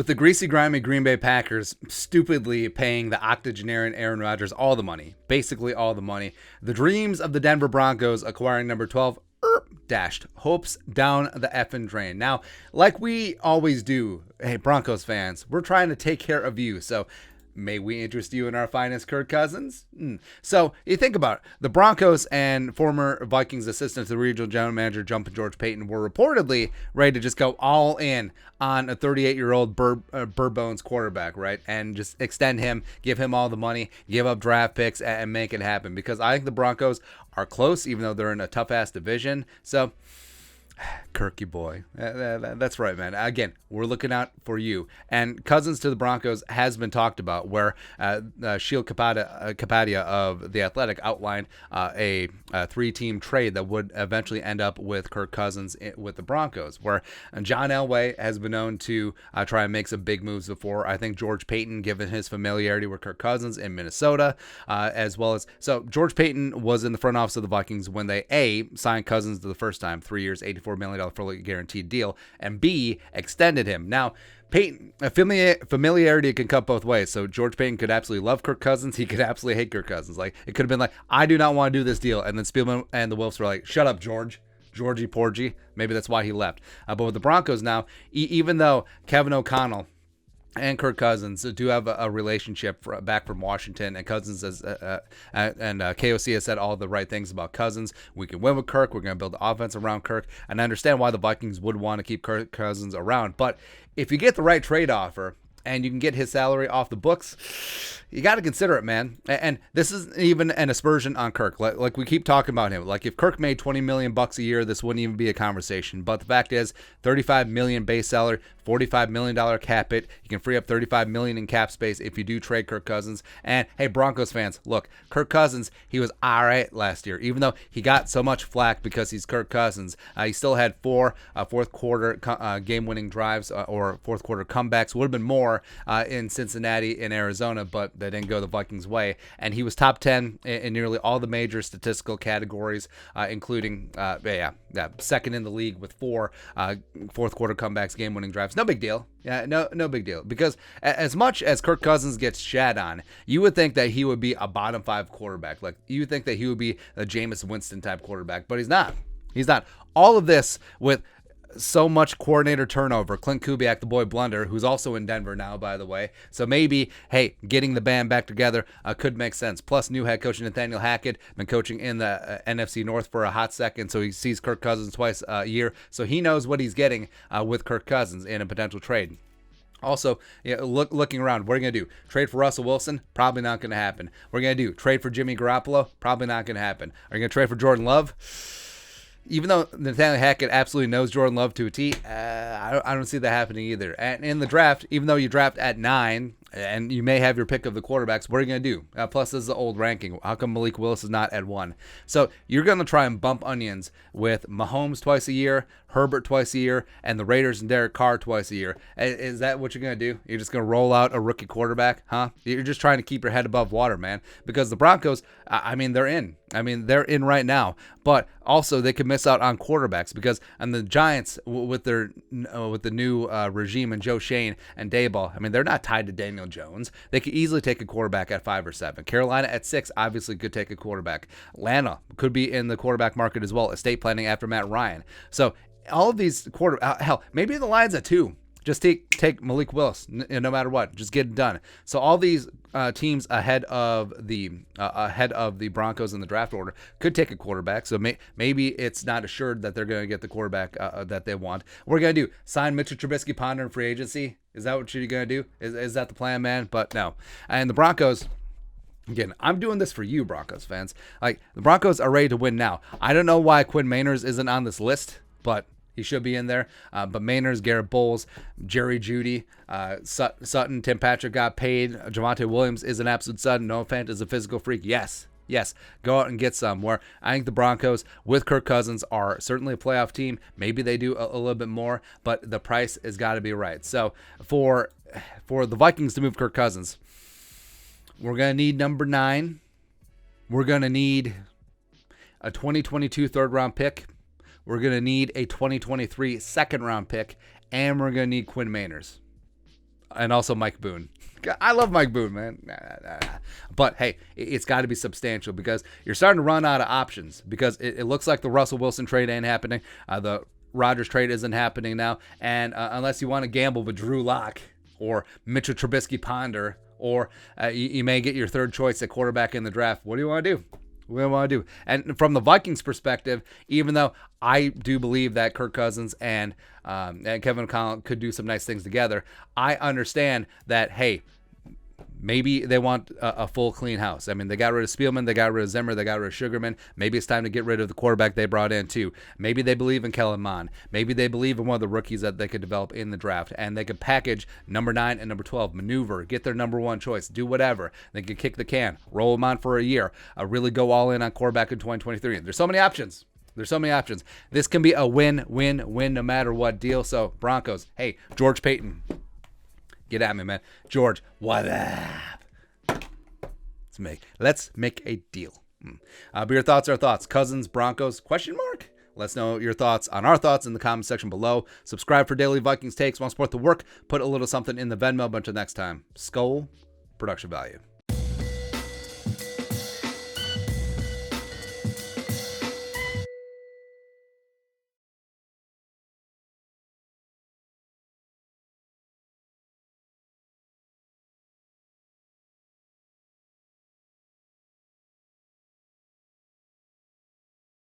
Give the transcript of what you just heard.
With the greasy, grimy Green Bay Packers stupidly paying the octogenarian Aaron Rodgers all the money, basically all the money, the dreams of the Denver Broncos acquiring number 12 dashed hopes down the effing drain. Now, like we always do, hey, Broncos fans, we're trying to take care of you, so may we interest you in our finest Kirk Cousins? So you think about it. The Broncos and former Vikings assistant to the regional general manager, Jumpin' George Paton, were reportedly ready to just go all in on a 38-year-old Bones quarterback, right? And just extend him, give him all the money, give up draft picks, and make it happen. Because I think the Broncos are close, even though they're in a tough-ass division. So Kirky boy. That's right, man. Again, we're looking out for you. And Cousins to the Broncos has been talked about, where Sheil Kapadia of The Athletic outlined a three-team trade that would eventually end up with Kirk Cousins with the Broncos, where John Elway has been known to try and make some big moves before. I think George Paton, given his familiarity with Kirk Cousins in Minnesota, as well as... So George Paton was in the front office of the Vikings when they, signed Cousins the first time, 3 years, $84 million fully guaranteed deal, and B, extended him. Now, Peyton, familiarity can cut both ways. So George Paton could absolutely love Kirk Cousins. He could absolutely hate Kirk Cousins. Like, it could have been like, I do not want to do this deal. And then Spielman and the Wolves were like, shut up, Georgie Porgy. Maybe that's why he left. But with the Broncos now, even though Kevin O'Connell and Kirk Cousins do have a relationship back from Washington, and Cousins and KOC has said all the right things about Cousins. We can win with Kirk. We're going to build the offense around Kirk, and I understand why the Vikings would want to keep Kirk Cousins around. But if you get the right trade offer and you can get his salary off the books, you got to consider it, man. And this isn't even an aspersion on Kirk. Like we keep talking about him. Like, if Kirk made $20 million a year, this wouldn't even be a conversation. But the fact is, $35 million base salary, $45 million cap hit. You can free up $35 million in cap space if you do trade Kirk Cousins. And hey, Broncos fans, look, Kirk Cousins, he was all right last year. Even though he got so much flack because he's Kirk Cousins, he still had four fourth quarter game-winning drives or fourth quarter comebacks. Would have been more in Cincinnati and Arizona, but they didn't go the Vikings' way. And he was top 10 in nearly all the major statistical categories, including second in the league with four fourth quarter comebacks, game-winning drives. No big deal. Yeah, no big deal. Because as much as Kirk Cousins gets shat on, you would think that he would be a bottom 5 quarterback. Like, you would think that he would be a Jameis Winston type quarterback, but he's not. He's not. All of this with so much coordinator turnover. Clint Kubiak, the boy blunder, who's also in Denver now, by the way. So maybe, hey, getting the band back together could make sense. Plus, new head coach Nathaniel Hackett, been coaching in the NFC North for a hot second, so he sees Kirk Cousins twice a year. So he knows what he's getting with Kirk Cousins in a potential trade. Also, looking around, what are you going to do? Trade for Russell Wilson? Probably not going to happen. What are you going to do? Trade for Jimmy Garoppolo? Probably not going to happen. Are you going to trade for Jordan Love? Even though Nathaniel Hackett absolutely knows Jordan Love to a T, I don't see that happening either. And in the draft, even though you draft at 9, and you may have your pick of the quarterbacks, what are you going to do? Plus, this is the old ranking. How come Malik Willis is not at 1? So you're going to try and bump onions with Mahomes twice a year, Herbert twice a year, and the Raiders and Derek Carr twice a year. Is that what you're going to do? You're just going to roll out a rookie quarterback, huh? You're just trying to keep your head above water, man. Because the Broncos, they're in. They're in right now. But also, they could miss out on quarterbacks, because and the Giants, with the new regime and Joe Shane and Daboll, they're not tied to Daniel Jones. They could easily take a quarterback at 5 or 7. Carolina at 6 obviously could take a quarterback. Atlanta could be in the quarterback market as well, estate planning after Matt Ryan. So all of these hell, maybe the Lions at 2. Just take Malik Willis, no matter what. Just get it done. So all these teams ahead of the Broncos in the draft order could take a quarterback. So maybe it's not assured that they're going to get the quarterback that they want. What we're going to do? Sign Mitchell Trubisky, ponder in free agency? Is that what you're going to do? Is that the plan, man? But no. And the Broncos, again, I'm doing this for you, Broncos fans. Like, the Broncos are ready to win now. I don't know why Quinn Meinerz isn't on this list, but he should be in there. But Meinerz, Garrett Bowles, Jerry Jeudy, Sutton, Tim Patrick got paid. Javonte Williams is an absolute stud. Noah Fant is a physical freak. Yes. Go out and get some. Where I think the Broncos with Kirk Cousins are certainly a playoff team. Maybe they do a little bit more, but the price has got to be right. So for the Vikings to move Kirk Cousins, we're going to need number 9. We're going to need a 2022 third-round pick. We're going to need a 2023 second-round pick, and we're going to need Quinn Meinerz. and also Mike Boone. I love Mike Boone, man. But hey, it's got to be substantial because you're starting to run out of options because it looks like the Russell Wilson trade ain't happening. The Rodgers trade isn't happening now. And unless you want to gamble with Drew Lock or Mitchell Trubisky Ponder, or you may get your third choice at quarterback in the draft, what do you want to do? What do you want to do? And from the Vikings perspective, even though I do believe that Kirk Cousins and Kevin Collins could do some nice things together, I understand that, hey, maybe they want a full clean house. I mean, they got rid of Spielman, they got rid of Zimmer, they got rid of Sugarman. Maybe it's time to get rid of the quarterback they brought in too. Maybe they believe in Kellen Mond. Maybe they believe in one of the rookies that they could develop in the draft, and they could package number 9 and number 12, maneuver, get their number 1 choice, do whatever. They could kick the can, roll them on for a year, really go all in on quarterback in 2023. There's so many options. This can be a win no matter what deal. So Broncos, hey, George Payton, get at me, man. George, what up? Let's make a deal. But your thoughts are thoughts. Cousins, Broncos, ? Let's know your thoughts on our thoughts in the comment section below. Subscribe for daily Vikings takes. Want to support the work? Put a little something in the Venmo. But until next time, Skull Production Value.